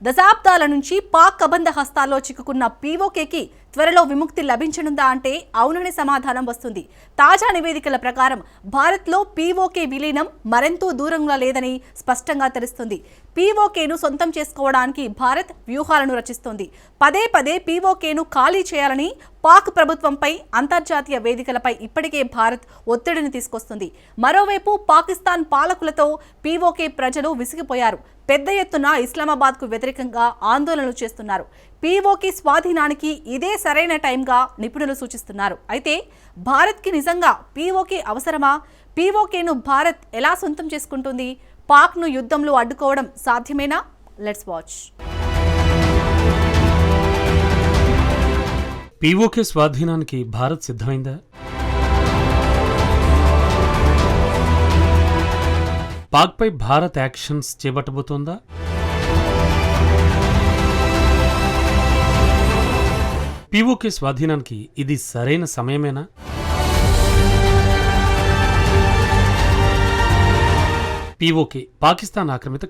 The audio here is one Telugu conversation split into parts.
దశాబ్దాల నుంచి పాక్ కబంధ హస్తాల్లో చిక్కుకున్న పీఓకేకి త్వరలో విముక్తి లభించనుందా అంటే అవుననే సమాధానం వస్తుంది. తాజా నివేదికల ప్రకారం భారత్లో పీఓకే విలీనం మరెంతో దూరంగా లేదని స్పష్టంగా తెలుస్తుంది. పీఓకేను సొంతం చేసుకోవడానికి భారత్ వ్యూహాలను రచిస్తోంది. పదే పదే పీఓకేను ఖాళీ చేయాలని పాక్ ప్రభుత్వంపై అంతర్జాతీయ వేదికలపై ఇప్పటికే భారత్ ఒత్తిడిని తీసుకొస్తుంది. మరోవైపు పాకిస్తాన్ పాలకులతో పీఓకే ప్రజలు విసిగిపోయారు. పెద్ద ఎత్తున ఇస్లామాబాద్కు వ్యతిరేకంగా ఆందోళనలు చేస్తున్నారు. పీఓకే స్వాధీనానికి ఇదే సరైన టైంగా నిపుణులు సూచిస్తున్నారు. అయితే భారత్కి నిజంగా పీఓకే అవసరమా? పీఓకేను భారత్ ఎలా సొంతం చేసుకుంటుంది? పాక్ను యుద్ధంలో అడ్డుకోవడం సాధ్యమేనా? Let's watch. పీఓకే స్వాధీనానికి భారత్ సిద్ధమైందా? పాక్పై భారత్ యాక్షన్స్ చేపట్టబోతోందా? పీఓకే స్వాధీనానికి ఇది సరైన సమయమేనా? పీఓకే పాకిస్తాన్ ఆక్రమిత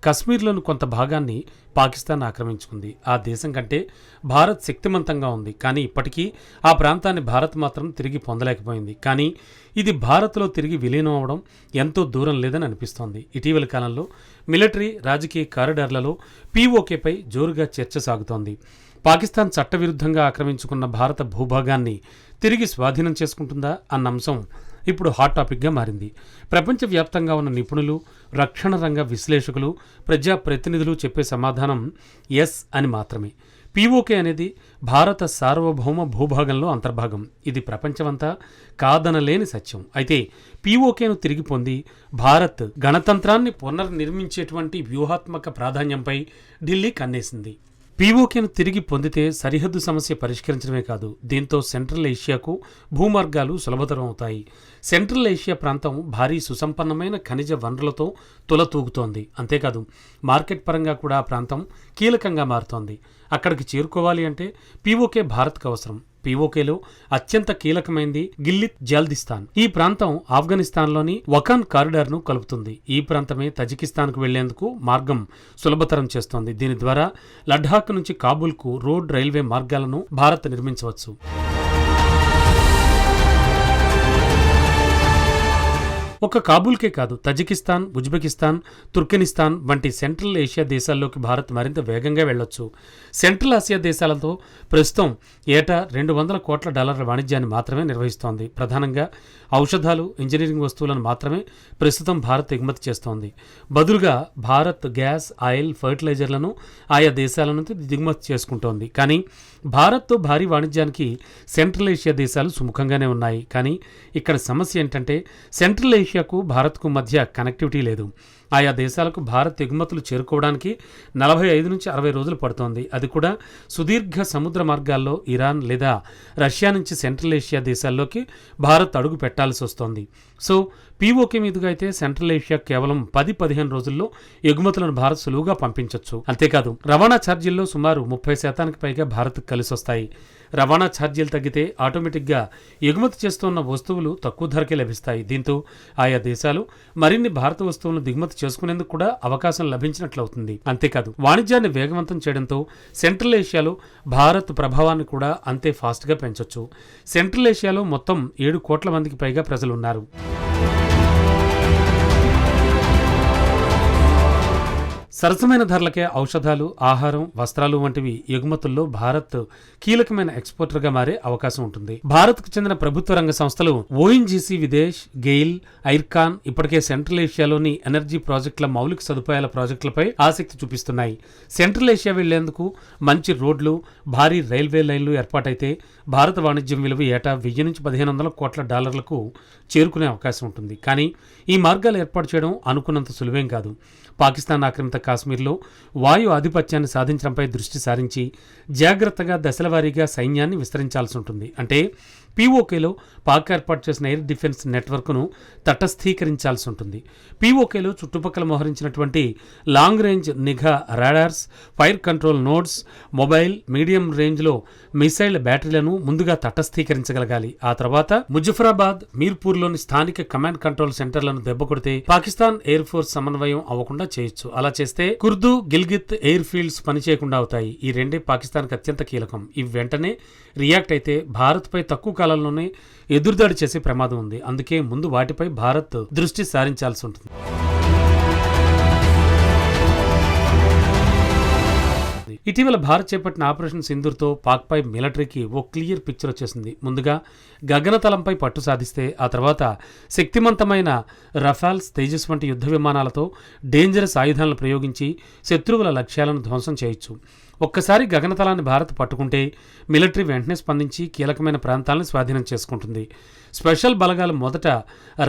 కశ్మీర్లోని కొంత భాగాన్ని పాకిస్తాన్ ఆక్రమించుకుంది. ఆ దేశం కంటే భారత్ శక్తిమంతంగా ఉంది. కానీ ఇప్పటికీ ఆ ప్రాంతాన్ని భారత్ మాత్రం తిరిగి పొందలేకపోయింది. కానీ ఇది భారత్లో తిరిగి విలీనం అవడం ఎంతో దూరం లేదని అనిపిస్తోంది. ఇటీవల కాలంలో మిలిటరీ రాజకీయ కారిడార్లలో పీఓకేపై జోరుగా చర్చ సాగుతోంది. పాకిస్తాన్ చట్టవిరుద్ధంగా ఆక్రమించుకున్న భారత భూభాగాన్ని తిరిగి స్వాధీనం చేసుకుంటుందా అన్న అంశం ఇప్పుడు హాట్ టాపిక్గా మారింది. ప్రపంచవ్యాప్తంగా ఉన్న నిపుణులు, రక్షణ రంగ విశ్లేషకులు, ప్రజాప్రతినిధులు చెప్పే సమాధానం ఎస్ అని మాత్రమే. పీఓకే అనేది భారత సార్వభౌమ భూభాగంలో అంతర్భాగం. ఇది ప్రపంచమంతా కాదనలేని సత్యం. అయితే పీఓకేను తిరిగి పొంది భారత్ గణతంత్రాన్ని పునర్నిర్మించేటువంటి వ్యూహాత్మక ప్రాధాన్యంపై ఢిల్లీ కన్నేసింది. పీఓకేను తిరిగి పొందితే సరిహద్దు సమస్య పరిష్కరించడమే కాదు, దీంతో సెంట్రల్ ఏషియాకు భూమార్గాలు సులభతరం అవుతాయి. సెంట్రల్ ఏషియా ప్రాంతం భారీ సుసంపన్నమైన ఖనిజ వనరులతో తులతూగుతోంది. అంతేకాదు మార్కెట్ పరంగా కూడా ఆ ప్రాంతం కీలకంగా మారుతోంది. అక్కడికి చేరుకోవాలి అంటే పీఓకే భారత్కు అవసరం. పీఓకేలో అత్యంత కీలకమైంది గిల్లిత్ జాల్దిస్తాన్. ఈ ప్రాంతం ఆఫ్ఘనిస్తాన్లోని వకాన్ కారిడార్ను కలుపుతుంది. ఈ ప్రాంతమే తజికిస్తాన్కు వెళ్లేందుకు మార్గం సులభతరం చేస్తోంది. దీని ద్వారా లడాఖ్ నుంచి కాబూల్కు రోడ్, రైల్వే మార్గాలను భారత్ నిర్మించవచ్చు. ఒక కాబూల్కే కాదు, తజికిస్తాన్, ఉజ్బెకిస్తాన్, తుర్కెనిస్తాన్ వంటి సెంట్రల్ ఏషియా దేశాల్లోకి భారత్ మరింత వేగంగా వెళ్లొచ్చు. సెంట్రల్ ఆసియా దేశాలతో ప్రస్తుతం ఏటా $200 కోట్ల వాణిజ్యాన్ని మాత్రమే నిర్వహిస్తోంది. ప్రధానంగా ఔషధాలు, ఇంజనీరింగ్ వస్తువులను మాత్రమే ప్రస్తుతం భారత్ ఎగుమతి చేస్తోంది. బదులుగా భారత్ గ్యాస్, ఆయిల్, ఫర్టిలైజర్లను ఆయా దేశాల నుంచి దిగుమతి చేసుకుంటోంది. కానీ భారత్తో భారీ వాణిజ్యానికి సెంట్రల్ ఏషియా దేశాలు సుముఖంగానే ఉన్నాయి. కానీ ఇక్కడ సమస్య ఏంటంటే సెంట్రల్ ఏషియాకు భారత్కు మధ్య కనెక్టివిటీ లేదు. ఆయా దేశాలకు భారత్ ఎగుమతులు చేరుకోవడానికి 45 నుంచి 60 రోజులు పడుతోంది. అది కూడా సుదీర్ఘ సముద్ర మార్గాల్లో ఇరాన్ లేదా రష్యా నుంచి సెంట్రల్ ఏషియా దేశాల్లోకి భారత్ అడుగు పెట్టాల్సి వస్తోంది. సో పీఓకే మీదుగా అయితే సెంట్రల్ ఏషియా కేవలం 10-15 రోజుల్లో ఎగుమతులను భారత్ సులువుగా పంపించవచ్చు. అంతేకాదు రవాణా ఛార్జీల్లో సుమారు 30% పైగా భారత్ కలిసి వస్తాయి. రవాణా ఛార్జీలు తగ్గితే ఆటోమేటిక్గా ఎగుమతి చేస్తున్న వస్తువులు తక్కువ ధరకే లభిస్తాయి. దీంతో ఆయా దేశాలు మరిన్ని భారత వస్తువులను దిగుమతి చేసుకునేందుకు కూడా అవకాశం లభించినట్లవుతుంది. అంతేకాదు వాణిజ్యాన్ని వేగవంతం చేయడంతో సెంట్రల్ ఏషియాలో భారత్ ప్రభావాన్ని కూడా అంతే ఫాస్ట్గా పెంచొచ్చు. సెంట్రల్ ఏషియాలో మొత్తం 7 కోట్ల మందికి పైగా ప్రజలున్నారు. సరసమైన ధరలకే ఔషధాలు, ఆహారం, వస్త్రాలు వంటివి ఎగుమతుల్లో భారత్ కీలకమైన ఎక్స్పోర్టర్గా మారే అవకాశం ఉంటుంది. భారత్కు చెందిన ప్రభుత్వ రంగ సంస్థలు ఓఎన్జీసీ విదేశ్, గెయిల్, ఐర్కాన్ ఇప్పటికే సెంట్రల్ ఏషియాలోని ఎనర్జీ ప్రాజెక్టుల మౌలిక సదుపాయాల ప్రాజెక్టులపై ఆసక్తి చూపిస్తున్నాయి. సెంట్రల్ ఏషియా వెళ్లేందుకు మంచి రోడ్లు, భారీ రైల్వే లైన్లు ఏర్పాటైతే భారత వాణిజ్యం విలువ ఏటా $1000 నుంచి $1500 కోట్ల చేరుకునే అవకాశం ఉంటుంది. కానీ ఈ మార్గాలు ఏర్పాటు చేయడం అనుకున్నంత సులువేం కాదు. పాకిస్తాన్ ఆక్రమిత కాశ్మీర్లో వాయు ఆధిపత్యాన్ని సాధించడంపై దృష్టి సారించి జాగ్రత్తగా దశలవారీగా సైన్యాన్ని విస్తరించాల్సి ఉంటుంది. అంటే పీఓకేలో పాక్ ఏర్పాటు చేసిన ఎయిర్ డిఫెన్స్ నెట్వర్క్ను తటస్థీకరించాల్సి ఉంటుంది. పీఓకేలో చుట్టుపక్కల మోహరించినటువంటి లాంగ్ రేంజ్ నిఘా radars, fire control nodes, mobile, medium రేంజ్లో మిసైల్ బ్యాటరీలను ముందుగా తటస్థీకరించగలగాలి. ఆ తర్వాత ముజఫరాబాద్, మీర్పూర్లోని స్థానిక కమాండ్ కంట్రోల్ సెంటర్లను దెబ్బకొడితే పాకిస్తాన్ ఎయిర్ ఫోర్స్ సమన్వయం అవ్వకుండా చేయొచ్చు. అలా చేస్తే కుర్దు, గిల్గిత్ ఎయిర్ ఫీల్డ్స్ పనిచేయకుండా అవుతాయి. ఈ రెండే పాకిస్తాన్కి అత్యంత కీలకం. ఇవి వెంటనే రియాక్ట్ అయితే భారత్పై తక్కువ కాలంలోనే ఎదురుదాడి చేసే ప్రమాదం ఉంది. అందుకే ముందు వాటిపై భారత్ దృష్టి సారించాల్సి ఉంటుంది. ఇటీవల భారత్ చేపట్టిన ఆపరేషన్ సింధూర్తో పాక్పై మిలిటరీకి ఓ క్లియర్ పిక్చర్ వచ్చేసింది. ముందుగా గగనతలంపై పట్టు సాధిస్తే ఆ తర్వాత శక్తివంతమైన రఫాల్స్, తేజస్ వంటి యుద్ధ విమానాలతో డేంజరస్ ఆయుధాలను ప్రయోగించి శత్రువుల లక్ష్యాలను ధ్వంసం చేయొచ్చు. ఒక్కసారి గగనతలాన్ని భారత్ పట్టుకుంటే మిలిటరీ వెంటనే స్పందించి కీలకమైన ప్రాంతాలను స్వాధీనం చేసుకుంటుంది. స్పెషల్ బలగాలు మొదట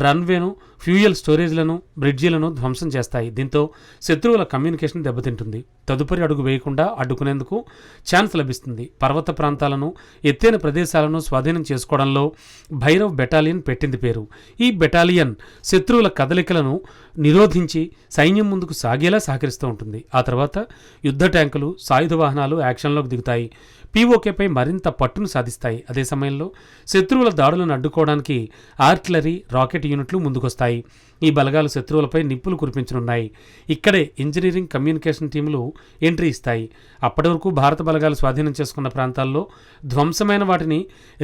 రన్వేను, ఫ్యూయల్ స్టోరేజ్లను, బ్రిడ్జీలను ధ్వంసం చేస్తాయి. దీంతో శత్రువుల కమ్యూనికేషన్ దెబ్బతింటుంది. తదుపరి అడుగు వేయకుండా అడ్డుకునేందుకు ఛాన్స్ లభిస్తుంది. పర్వత ప్రాంతాలను, ఎత్తైన ప్రదేశాలను స్వాధీనం చేసుకోవడంలో భైరవ్ బెటాలియన్ పెట్టింది పేరు. ఈ బెటాలియన్ శత్రువుల కదలికలను నిరోధించి సైన్యం ముందుకు సాగేలా సహకరిస్తూ ఉంటుంది. ఆ తర్వాత యుద్ధ ట్యాంకులు, సాయుధ వాహనాలు యాక్షన్లోకి దిగుతాయి. పీఓకేపై మరింత పట్టును సాధిస్తాయి. అదే సమయంలో శత్రువుల దాడులను అడ్డుకోవడానికి ఆర్టిలరీ, రాకెట్ యూనిట్లు ముందుకొస్తాయి. ఈ బలగాలు శత్రువులపై నిప్పులు కురిపించనున్నాయి. ఇక్కడే ఇంజనీరింగ్, కమ్యూనికేషన్ టీములు ఎంట్రీ ఇస్తాయి. అప్పటి వరకు భారత బలగాలు స్వాధీనం చేసుకున్న ప్రాంతాల్లో ధ్వంసమైన వాటిని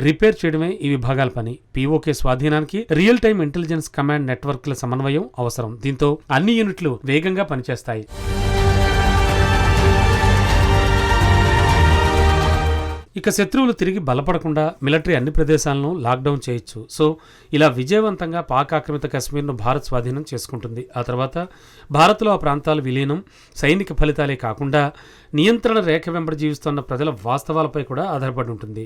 రిపేర్ చేయడమే ఈ విభాగాల పని. పీఓకే స్వాధీనానికి రియల్ టైమ్ ఇంటెలిజెన్స్ కమాండ్ నెట్వర్క్ల సమన్వయం అవసరం. దీంతో అన్ని యూనిట్లు వేగంగా పనిచేస్తాయి. ఇక శత్రువులు తిరిగి బలపడకుండా మిలిటరీ అన్ని ప్రదేశాలను లాక్డౌన్ చేయొచ్చు. సో ఇలా విజయవంతంగా పాక్ ఆక్రమిత కశ్మీర్ను భారత్ స్వాధీనం చేసుకుంటుంది. ఆ తర్వాత భారత్లో ఆ ప్రాంతాల విలీనం సైనిక ఫలితాలే కాకుండా నియంత్రణ రేఖ వెంబడి జీవిస్తున్న ప్రజల వాస్తవాలపై కూడా ఆధారపడి ఉంటుంది.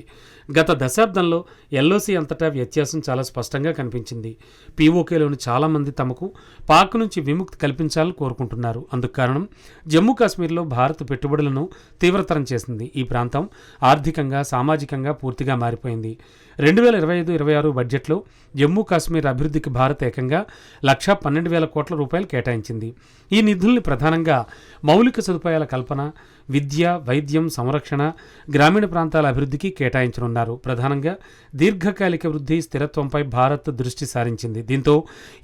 గత దశాబ్దంలో ఎల్ఓసి అంతటా వ్యత్యాసం చాలా స్పష్టంగా కనిపించింది. పీఓకేలోని చాలామంది తమకు పాక్ నుంచి విముక్తి కల్పించాలని కోరుకుంటున్నారు. అందుకు కారణం జమ్మూ కాశ్మీర్లో భారత్ పెట్టుబడులను తీవ్రతరం చేసింది. ఈ ప్రాంతం ఆర్థికంగా, సామాజికంగా పూర్తిగా మారిపోయింది. 2025-26 బడ్జెట్లో జమ్మూ కాశ్మీర్ అభివృద్ధికి భారత్ ఏకంగా 1,12,000 కోట్ల రూపాయలు కేటాయించింది. ఈ నిధుల్ని ప్రధానంగా మౌలిక సదుపాయాల కల్పన, విద్య, వైద్యం, సంరక్షణ, గ్రామీణ ప్రాంతాల అభివృద్ధికి కేటాయించనున్నారు. ప్రధానంగా దీర్ఘకాలిక వృద్ధి, స్థిరత్వంపై భారత్ దృష్టి సారించింది. దీంతో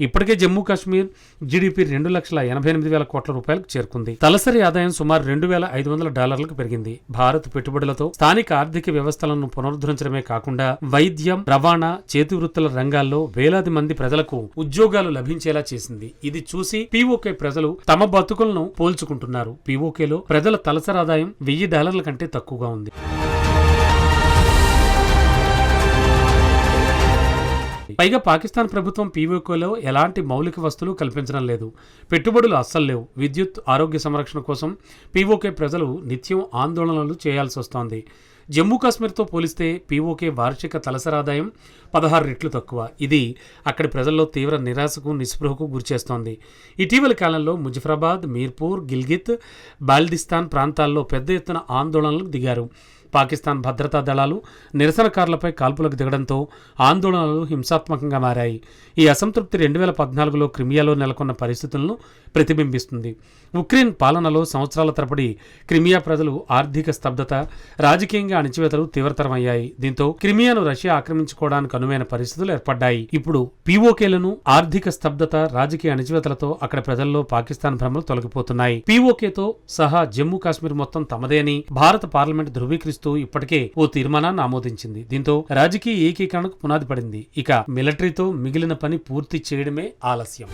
ఇప్పటికే జమ్మూ కాశ్మీర్ జీడీపీ 2,88,000 కోట్ల రూపాయలకు చేరుకుంది. తలసరి ఆదాయం సుమారు $2,500 పెరిగింది. భారత్ పెట్టుబడులతో స్థానిక ఆర్థిక వ్యవస్థలను పునరుద్ధరించడమే కాకుండా వైద్యం, రవాణా, చేతి వృత్తుల రంగాల్లో వేలాది మంది ప్రజలకు ఉద్యోగాలు లభించేలా చేసింది. ఇది చూసి పీఓకే ప్రజలు తమ బతుకులను పోల్చుకుంటున్నారు. పీఓకేలో ప్రజల తలసరి ఆదాయం $1,000 కంటే తక్కువగా ఉంది. పైగా పాకిస్తాన్ ప్రభుత్వం పీఓకేలో ఎలాంటి మౌలిక వస్తువులు కల్పించడం లేదు. పెట్టుబడులు అస్సలు లేవు. విద్యుత్, ఆరోగ్య సంరక్షణ కోసం పీఓకే ప్రజలు నిత్యం ఆందోళనలు చేయాల్సి వస్తోంది. జమ్మూ కాశ్మీర్తో పోలిస్తే పీఓకే వార్షిక తలసరి ఆదాయం 16 రెట్లు తక్కువ. ఇది అక్కడి ప్రజల్లో తీవ్ర నిరాశకు, నిస్పృహకు గురిచేస్తోంది. ఇటీవలి కాలంలో ముజఫరాబాద్, మీర్పూర్, గిల్గిత్, బాల్టిస్తాన్ ప్రాంతాల్లో పెద్ద ఎత్తున ఆందోళనలకు దిగారు. పాకిస్తాన్ భద్రతా దళాలు నిరసనకారులపై కాల్పులకు దిగడంతో ఆందోళనలు హింసాత్మకంగా మారాయి. ఈ అసంతృప్తి 2014లో క్రిమియాలో నెలకొన్న పరిస్థితులను ప్రతిబింబిస్తుంది. ఉక్రెయిన్ పాలనలో సంవత్సరాల తరబడి క్రిమియా ప్రజలు ఆర్థిక స్తబ్దత, రాజకీయంగా అణచివేతలు తీవ్రతరమయ్యాయి. దీంతో క్రిమియాను రష్యా ఆక్రమించుకోవడానికి అనువైన పరిస్థితులు ఏర్పడ్డాయి. ఇప్పుడు పీఓకేలను ఆర్థిక స్తబ్దత, రాజకీయ అణచివేతలతో అక్కడ ప్రజల్లో పాకిస్తాన్ భ్రమలు తొలగిపోతున్నాయి. పీఓకేతో సహా జమ్మూ కాశ్మీర్ మొత్తం తమదే అని భారత పార్లమెంట్ ధృవీకరిస్తూ ఇప్పటికే ఓ తీర్మానాన్ని ఆమోదించింది. దీంతో రాజకీయ ఏకీకరణకు పునాది పడింది. ఇక మిలిటరీతో మిగిలిన పని పూర్తి చేయడమే ఆలస్యం.